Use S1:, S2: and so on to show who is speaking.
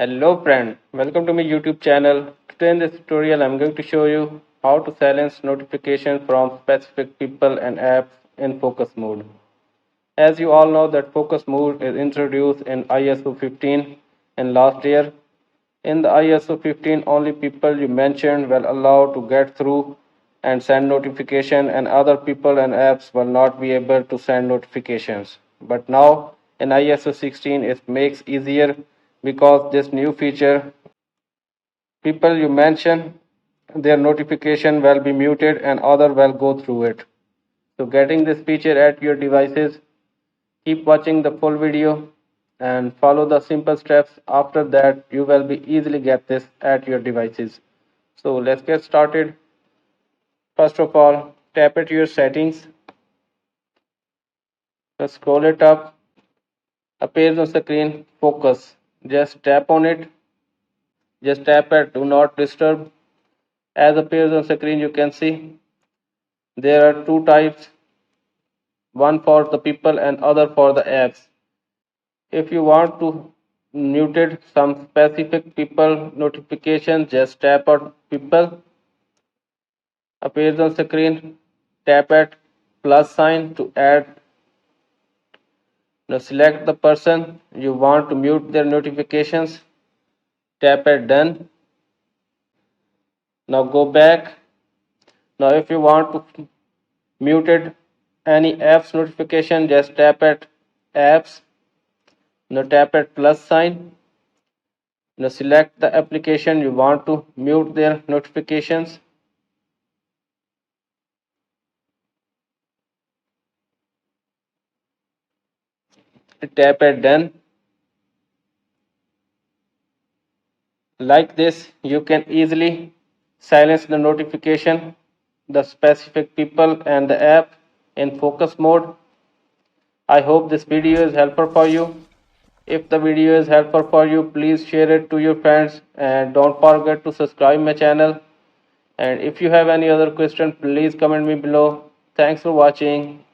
S1: Hello friend, welcome to my YouTube channel. Today in this tutorial I'm going to show you how to silence notifications from specific people and apps in focus mode. As you all know that focus mode is introduced in ISO 15 in last year. In the ISO 15 only people you mentioned were allowed to get through and send notification and other people and apps will not be able to send notifications. But now in ISO 16 it makes easier because this new feature people you mention their notification will be muted and other will go through it. So getting this feature at your devices, keep watching the full video and follow the simple steps. After that you will be easily get this at your devices. So let's get started. First of all, tap at your settings, just scroll it up, appears on screen focus. Just tap on it, just tap at do not disturb. As appears on screen you can see there are two types, one for the people and other for the apps. If you want to muted some specific people notification, just tap on people, appears on screen, tap at plus sign to add. Now select the person you want to mute their notifications, tap at done. Now go back. Now if you want to muted any apps notification, just tap at apps. Now tap at plus sign. Now select the application you want to mute their notifications. Tap at done. Like this, you can easily silence the notification, the specific people and the app in focus mode. I hope this video is helpful for you. If the video is helpful for you, please share it to your friends and don't forget to subscribe my channel. And if you have any other question, please comment me below. Thanks for watching.